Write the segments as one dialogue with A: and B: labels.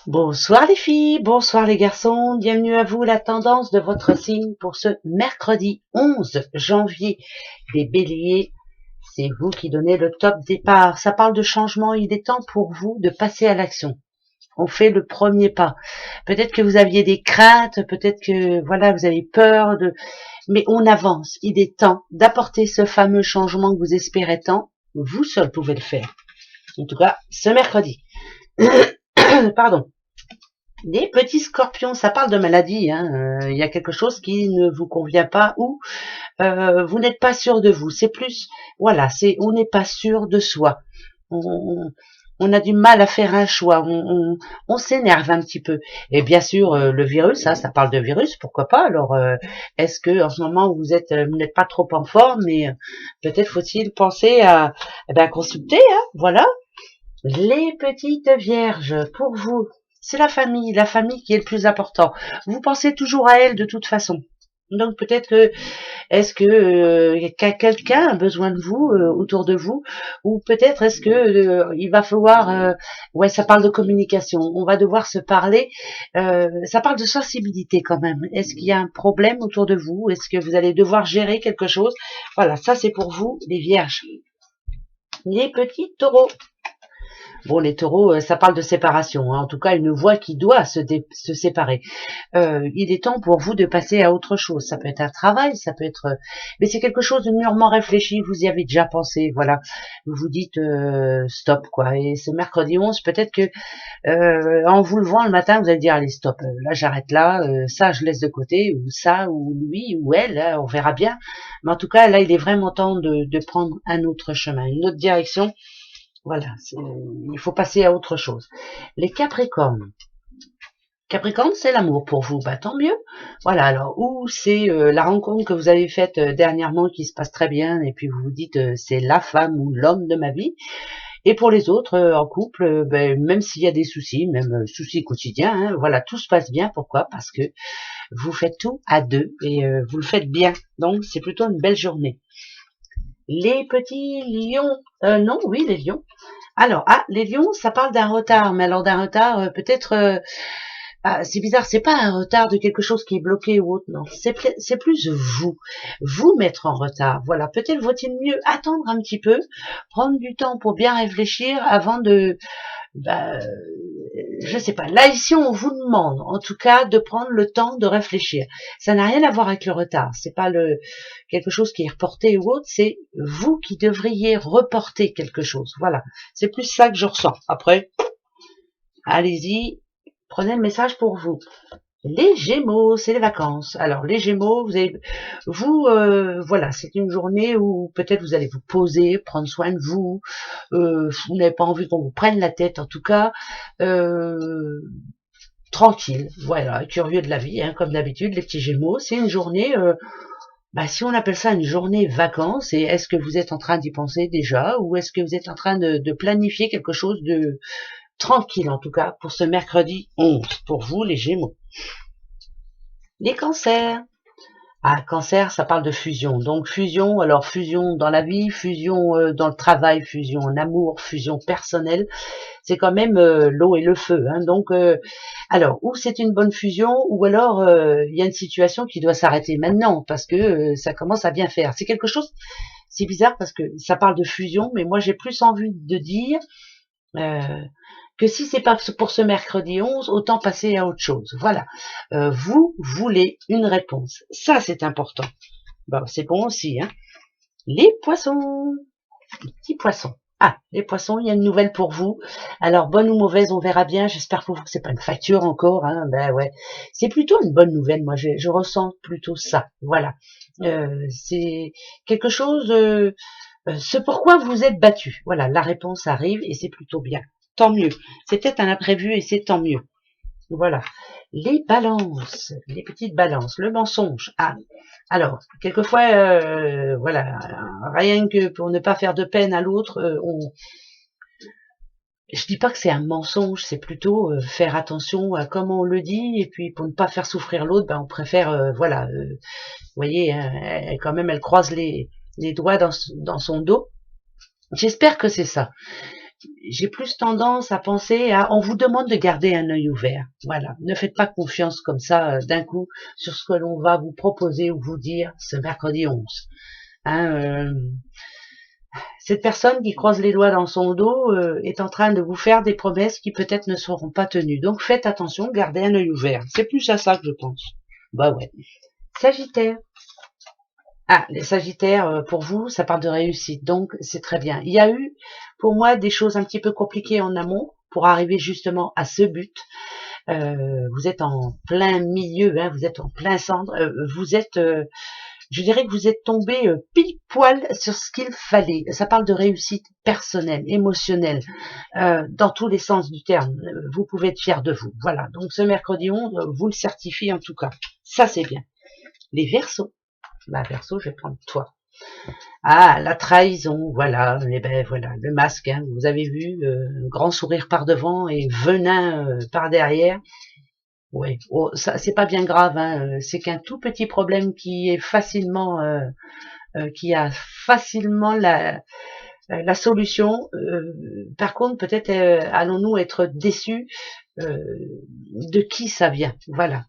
A: Bonsoir les filles, bonsoir les garçons, bienvenue à vous la tendance de votre signe pour ce mercredi 11 janvier. Les béliers, c'est vous qui donnez le top départ, ça parle de changement, il est temps pour vous de passer à l'action. On fait le premier pas. Peut-être que vous aviez des craintes, peut-être que voilà, vous avez peur mais on avance. Il est temps d'apporter ce fameux changement que vous espérez tant. Vous seul pouvez le faire. En tout cas, ce mercredi. Pardon. Les petits scorpions, ça parle de maladie, hein. Il y a quelque chose qui ne vous convient pas ou vous n'êtes pas sûr de vous. C'est plus, voilà, on n'est pas sûr de soi. On, on a du mal à faire un choix. On s'énerve un petit peu. Et bien sûr, le virus, hein, ça parle de virus, pourquoi pas. Alors, est-ce que en ce moment vous n'êtes pas trop en forme, mais peut-être faut-il penser à consulter, hein, voilà. Les petites vierges, pour vous, c'est la famille qui est le plus important. Vous pensez toujours à elle de toute façon. Donc peut-être que est-ce que quelqu'un a besoin de vous autour de vous, ou peut-être est-ce que il va falloir ouais, ça parle de communication, on va devoir se parler, ça parle de sensibilité quand même. Est-ce qu'il y a un problème autour de vous? Est-ce que vous allez devoir gérer quelque chose? Voilà, ça c'est pour vous les vierges. Les petits taureaux. Bon, les taureaux, ça parle de séparation, hein. En tout cas, une voie qui doit se séparer. Il est temps pour vous de passer à autre chose. Ça peut être un travail, ça peut être... mais c'est quelque chose de mûrement réfléchi, vous y avez déjà pensé, voilà. Vous vous dites stop, quoi. Et ce mercredi 11, peut-être que en vous levant le matin, vous allez dire, allez, stop, là j'arrête là, ça je laisse de côté, ou ça, ou lui, ou elle, hein, on verra bien. Mais en tout cas, là, il est vraiment temps de prendre un autre chemin, une autre direction. Voilà, il faut passer à autre chose. Les Capricornes. Capricorne, c'est l'amour pour vous, bah tant mieux. Voilà, alors ou c'est la rencontre que vous avez faite dernièrement qui se passe très bien et puis vous vous dites c'est la femme ou l'homme de ma vie. Et pour les autres en couple, même s'il y a des soucis, même soucis quotidiens, hein, voilà, tout se passe bien. Pourquoi? Parce que vous faites tout à deux et vous le faites bien. Donc c'est plutôt une belle journée. Les petits lions, non, oui, les lions. Alors, les lions, ça parle d'un retard, mais alors d'un retard, peut-être, c'est bizarre, c'est pas un retard de quelque chose qui est bloqué ou autre, non, c'est plus vous mettre en retard. Voilà, peut-être vaut-il mieux attendre un petit peu, prendre du temps pour bien réfléchir avant de, bah, je sais pas. Là, ici, on vous demande, en tout cas, de prendre le temps de réfléchir. Ça n'a rien à voir avec le retard. C'est pas quelque chose qui est reporté ou autre. C'est vous qui devriez reporter quelque chose. Voilà. C'est plus ça que je ressens. Après, allez-y. Prenez le message pour vous. Les Gémeaux, c'est les vacances. Alors les Gémeaux, voilà, c'est une journée où peut-être vous allez vous poser, prendre soin de vous. Vous n'avez pas envie qu'on vous prenne la tête, en tout cas. Tranquille, voilà, curieux de la vie, hein, comme d'habitude, les petits Gémeaux. C'est une journée, si on appelle ça une journée vacances, et est-ce que vous êtes en train d'y penser déjà, ou est-ce que vous êtes en train de planifier quelque chose de tranquille, en tout cas, pour ce mercredi 11, pour vous, les Gémeaux. Les cancers. Cancer, ça parle de fusion. Donc fusion, alors fusion dans la vie, fusion dans le travail, fusion en amour, fusion personnelle. C'est quand même l'eau et le feu. Hein. Donc, alors, ou c'est une bonne fusion, ou alors il y a une situation qui doit s'arrêter maintenant parce que ça commence à bien faire. C'est quelque chose, c'est bizarre parce que ça parle de fusion, mais moi j'ai plus envie de dire euh, que si c'est pas pour ce mercredi 11, autant passer à autre chose. Voilà. Vous voulez une réponse. Ça, c'est important. Bon, c'est bon aussi. Hein. Les poissons. Les petits poissons. Les poissons, il y a une nouvelle pour vous. Alors, bonne ou mauvaise, on verra bien. J'espère pour vous que c'est pas une facture encore. Hein. Ben ouais. C'est plutôt une bonne nouvelle. Moi, je ressens plutôt ça. Voilà. C'est quelque chose... ce pourquoi vous êtes battu. Voilà, la réponse arrive et c'est plutôt bien. Tant mieux. C'était un imprévu et c'est tant mieux. Voilà. Les balances, les petites balances, le mensonge. Alors, quelquefois, voilà, rien que pour ne pas faire de peine à l'autre, je dis pas que c'est un mensonge, c'est plutôt faire attention à comment on le dit, et puis pour ne pas faire souffrir l'autre, on préfère, voilà, vous voyez, hein, quand même, elle croise les doigts dans son dos. J'espère que c'est ça. j'ai plus tendance à penser à, on vous demande de garder un œil ouvert. Voilà, ne faites pas confiance comme ça d'un coup sur ce que l'on va vous proposer ou vous dire ce mercredi 11. Hein, cette personne qui croise les doigts dans son dos est en train de vous faire des promesses qui peut-être ne seront pas tenues. Donc faites attention, gardez un œil ouvert. C'est plus à ça que je pense. Bah ouais. Sagittaire. Ah, les Sagittaires, pour vous, ça parle de réussite, donc c'est très bien. Il y a eu, pour moi, des choses un petit peu compliquées en amont pour arriver justement à ce but. Vous êtes en plein milieu, hein, vous êtes en plein centre, vous êtes, je dirais que vous êtes tombé pile poil sur ce qu'il fallait. Ça parle de réussite personnelle, émotionnelle, dans tous les sens du terme. Vous pouvez être fier de vous. Voilà, donc ce mercredi 11, vous le certifie en tout cas. Ça, c'est bien. Les Verseaux. Bah, Verseau, je vais prendre toi. Ah, la trahison, voilà, et ben voilà, le masque, hein, vous avez vu, grand sourire par devant et venin par derrière. Ouais, oh, ça c'est pas bien grave, hein, c'est qu'un tout petit problème qui est facilement, qui a facilement la solution. Par contre, peut-être allons-nous être déçus de qui ça vient. Voilà,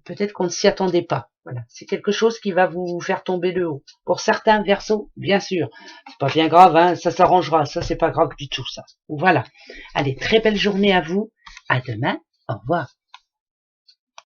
A: peut-être qu'on ne s'y attendait pas. Voilà, c'est quelque chose qui va vous faire tomber de haut. Pour certains Verseaux, bien sûr, c'est pas bien grave, hein, ça s'arrangera. Ça, c'est pas grave du tout, ça. Voilà. Allez, très belle journée à vous. À demain. Au revoir.